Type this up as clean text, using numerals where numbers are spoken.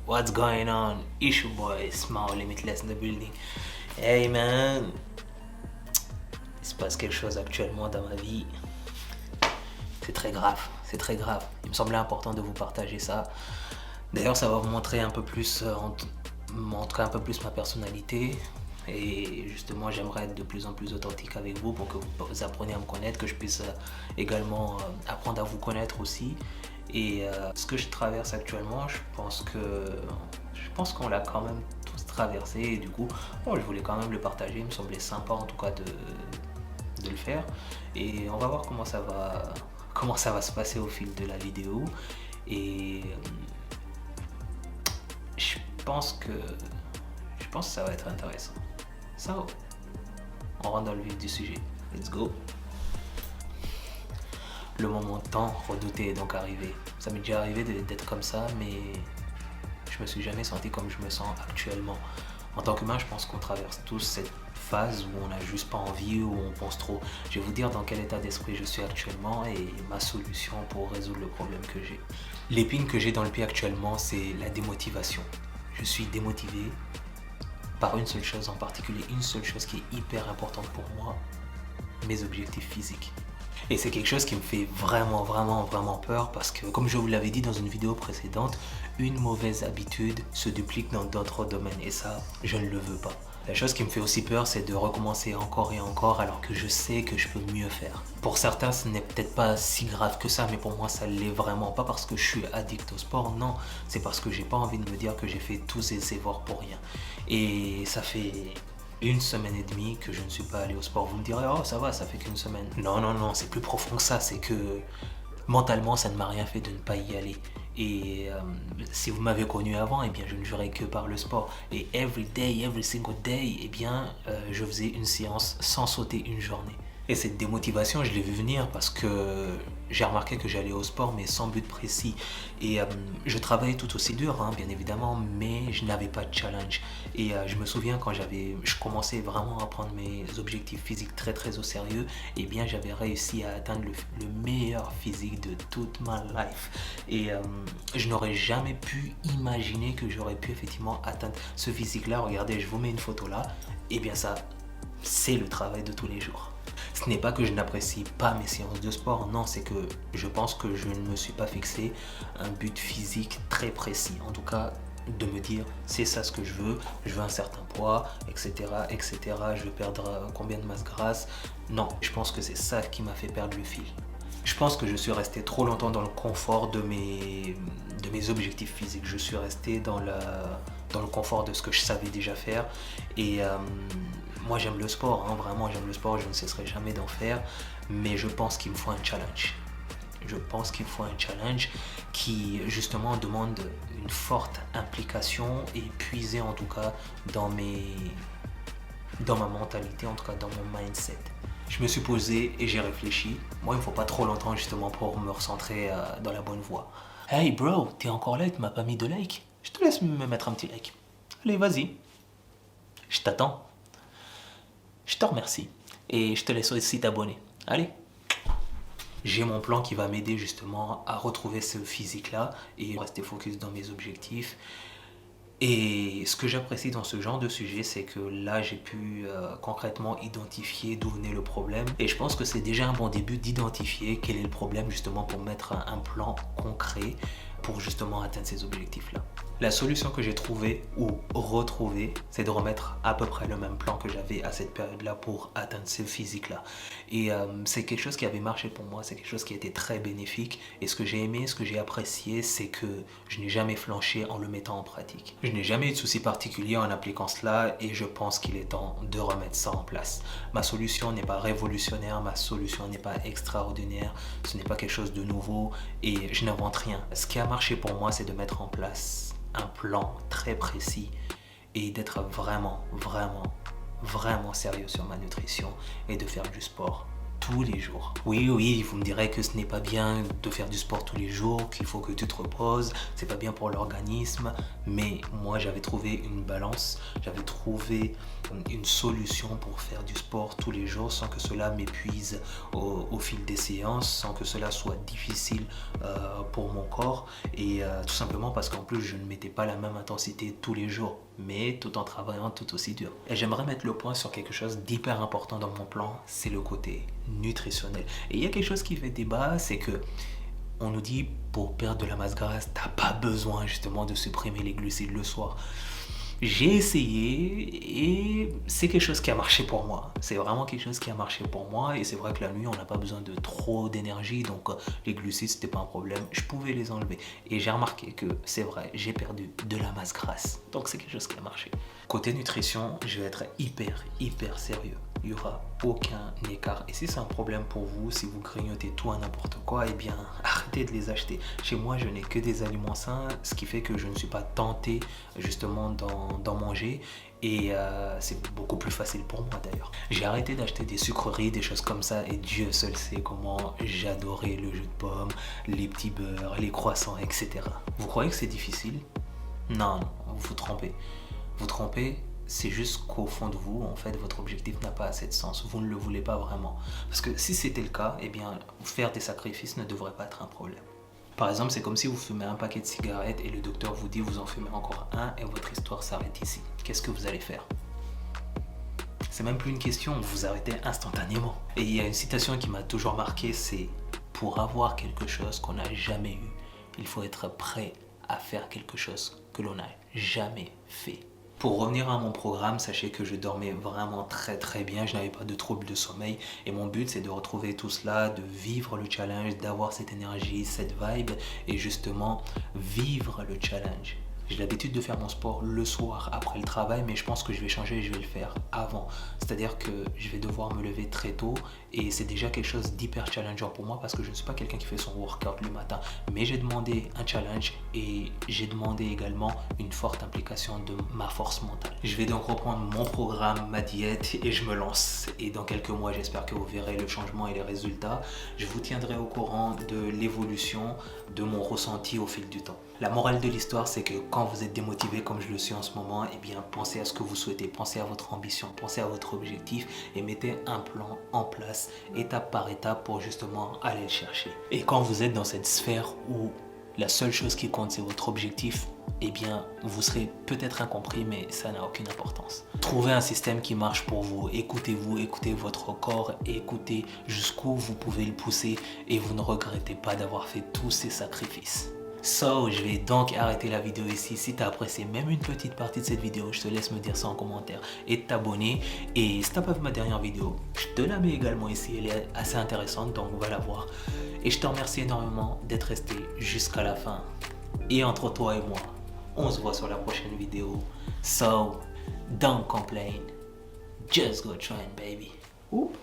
What's going on? It's your boy Small Limitless in the building. Hey man, il se passe quelque chose actuellement dans ma vie. C'est très grave, c'est très grave. Il me semblait important de vous partager ça. D'ailleurs, ça va vous montrer un peu plus, en tout cas un peu plus ma personnalité. Et justement, j'aimerais être de plus en plus authentique avec vous pour que vous appreniez à me connaître, que je puisse également apprendre à vous connaître aussi. Et ce que je traverse actuellement, je pense qu'on l'a quand même tous traversé. Et du coup, bon, je voulais quand même le partager. Il me semblait sympa en tout cas de le faire. Et on va voir comment ça va se passer au fil de la vidéo. Et je pense que ça va être intéressant. So, on rentre dans le vif du sujet. Let's go. Le moment tant redouté est donc arrivé. Ça m'est déjà arrivé d'être comme ça, mais je me suis jamais senti comme je me sens actuellement. En tant qu'humain, je pense qu'on traverse tous cette phase où on n'a juste pas envie, où on pense trop. Je vais vous dire dans quel état d'esprit je suis actuellement et ma solution pour résoudre le problème que j'ai. L'épine que j'ai dans le pied actuellement, c'est la démotivation. Je suis démotivé par une seule chose en particulier, une seule chose qui est hyper importante pour moi, mes objectifs physiques. Et c'est quelque chose qui me fait vraiment peur parce que, comme je vous l'avais dit dans une vidéo précédente, une mauvaise habitude se duplique dans d'autres domaines et ça, je ne le veux pas. La chose qui me fait aussi peur, c'est de recommencer encore et encore alors que je sais que je peux mieux faire. Pour certains, ce n'est peut-être pas si grave que ça, mais pour moi, ça l'est vraiment. Pas parce que je suis addict au sport, non. C'est parce que j'ai pas envie de me dire que j'ai fait tous ces efforts pour rien. Et ça fait une semaine et demie que je ne suis pas allé au sport. Vous me direz, oh ça va, ça fait qu'une semaine. Non, c'est plus profond que ça. C'est que mentalement, ça ne m'a rien fait de ne pas y aller. Et si vous m'avez connu avant, eh bien, je ne jurais que par le sport. Et every single day, eh bien, je faisais une séance sans sauter une journée. Et cette démotivation, je l'ai vu venir parce que j'ai remarqué que j'allais au sport, mais sans but précis. Et je travaillais tout aussi dur, hein, bien évidemment, mais je n'avais pas de challenge. Et je me souviens quand je commençais vraiment à prendre mes objectifs physiques très au sérieux, eh bien, j'avais réussi à atteindre le meilleur physique de toute ma life. Et je n'aurais jamais pu imaginer que j'aurais pu effectivement atteindre ce physique-là. Regardez, je vous mets une photo là. Eh bien, ça, c'est le travail de tous les jours. Ce n'est pas que je n'apprécie pas mes séances de sport, non, c'est que je pense que je ne me suis pas fixé un but physique très précis. En tout cas, de me dire, c'est ça ce que je veux un certain poids, etc., je veux perdre combien de masse grasse. Non, je pense que c'est ça qui m'a fait perdre le fil. Je pense que je suis resté trop longtemps dans le confort de mes objectifs physiques. Je suis resté dans le confort de ce que je savais déjà faire. Et moi j'aime le sport, hein, vraiment j'aime le sport, je ne cesserai jamais d'en faire. Mais je pense qu'il me faut un challenge. Je pense qu'il faut un challenge qui justement demande une forte implication et puiser en tout cas dans ma mentalité, en tout cas dans mon mindset. Je me suis posé et j'ai réfléchi. Moi, il me faut pas trop longtemps justement pour me recentrer dans la bonne voie. Hey bro, t'es encore là et tu m'as pas mis de like? Je te laisse me mettre un petit like. Allez, vas-y. Je t'attends. Je te remercie. Et je te laisse aussi t'abonner. Allez. J'ai mon plan qui va m'aider justement à retrouver ce physique-là et rester focus dans mes objectifs. Et ce que j'apprécie dans ce genre de sujet, c'est que là, j'ai pu concrètement identifier d'où venait le problème. Et je pense que c'est déjà un bon début d'identifier quel est le problème justement pour mettre un plan concret pour justement atteindre ces objectifs-là. La solution que j'ai trouvée ou retrouvée, c'est de remettre à peu près le même plan que j'avais à cette période-là pour atteindre ce physique-là. Et c'est quelque chose qui avait marché pour moi, c'est quelque chose qui a été très bénéfique. Et ce que j'ai aimé, ce que j'ai apprécié, c'est que je n'ai jamais flanché en le mettant en pratique. Je n'ai jamais eu de souci particulier en appliquant cela et je pense qu'il est temps de remettre ça en place. Ma solution n'est pas révolutionnaire, ma solution n'est pas extraordinaire, ce n'est pas quelque chose de nouveau et je n'invente rien. Ce qui a marché pour moi, c'est de mettre en place un plan très précis et d'être vraiment sérieux sur ma nutrition et de faire du sport tous les jours. Oui, vous me direz que ce n'est pas bien de faire du sport tous les jours, qu'il faut que tu te reposes, c'est pas bien pour l'organisme, mais moi j'avais trouvé une balance, j'avais trouvé une solution pour faire du sport tous les jours sans que cela m'épuise au fil des séances, sans que cela soit difficile pour mon corps et tout simplement parce qu'en plus je ne mettais pas la même intensité tous les jours, mais tout en travaillant tout aussi dur. Et j'aimerais mettre le point sur quelque chose d'hyper important dans mon plan, c'est le côté nutritionnel. Et il y a quelque chose qui fait débat, c'est que on nous dit pour perdre de la masse grasse, t'as pas besoin justement de supprimer les glucides le soir. J'ai essayé et c'est quelque chose qui a marché pour moi. C'est vraiment quelque chose qui a marché pour moi et c'est vrai que la nuit on n'a pas besoin de trop d'énergie donc les glucides c'était pas un problème, je pouvais les enlever. Et j'ai remarqué que c'est vrai, j'ai perdu de la masse grasse. Donc c'est quelque chose qui a marché. Côté nutrition, je vais être hyper sérieux. Il n'y aura aucun écart. Et si c'est un problème pour vous, si vous grignotez tout à n'importe quoi, eh bien arrêtez de les acheter. Chez moi, je n'ai que des aliments sains, ce qui fait que je ne suis pas tenté justement d'en manger. Et c'est beaucoup plus facile pour moi d'ailleurs. J'ai arrêté d'acheter des sucreries, des choses comme ça, et Dieu seul sait comment j'adorais le jus de pomme, les petits beurres, les croissants, etc. Vous croyez que c'est difficile? Non, vous vous trompez. Vous trompez, c'est juste qu'au fond de vous, en fait, votre objectif n'a pas assez de sens. Vous ne le voulez pas vraiment. Parce que si c'était le cas, eh bien, faire des sacrifices ne devrait pas être un problème. Par exemple, c'est comme si vous fumez un paquet de cigarettes et le docteur vous dit vous en fumez encore un et votre histoire s'arrête ici. Qu'est-ce que vous allez faire? C'est même plus une question, vous arrêtez instantanément. Et il y a une citation qui m'a toujours marqué, c'est « Pour avoir quelque chose qu'on n'a jamais eu, il faut être prêt à faire quelque chose que l'on n'a jamais fait. » Pour revenir à mon programme, sachez que je dormais vraiment très bien, je n'avais pas de troubles de sommeil et mon but c'est de retrouver tout cela, de vivre le challenge, d'avoir cette énergie, cette vibe et justement vivre le challenge. J'ai l'habitude de faire mon sport le soir après le travail, mais je pense que je vais changer et je vais le faire avant. C'est-à-dire que je vais devoir me lever très tôt et c'est déjà quelque chose d'hyper challengeant pour moi parce que je ne suis pas quelqu'un qui fait son workout le matin. Mais j'ai demandé un challenge et j'ai demandé également une forte implication de ma force mentale. Je vais donc reprendre mon programme, ma diète et je me lance. Et dans quelques mois, j'espère que vous verrez le changement et les résultats. Je vous tiendrai au courant de l'évolution, de mon ressenti au fil du temps. La morale de l'histoire, c'est que quand vous êtes démotivé comme je le suis en ce moment, eh bien pensez à ce que vous souhaitez, pensez à votre ambition, pensez à votre objectif et mettez un plan en place, étape par étape pour justement aller le chercher. Et quand vous êtes dans cette sphère où la seule chose qui compte c'est votre objectif, eh bien vous serez peut-être incompris mais ça n'a aucune importance. Trouvez un système qui marche pour vous, écoutez votre corps, écoutez jusqu'où vous pouvez le pousser et vous ne regrettez pas d'avoir fait tous ces sacrifices. So, je vais donc arrêter la vidéo ici. Si tu as apprécié même une petite partie de cette vidéo, je te laisse me dire ça en commentaire et de t'abonner. Et si tu n'as pas vu ma dernière vidéo, je te la mets également ici. Elle est assez intéressante, donc va la voir. Et je te remercie énormément d'être resté jusqu'à la fin. Et entre toi et moi, on se voit sur la prochaine vidéo. So, don't complain. Just go try it, baby. Oups.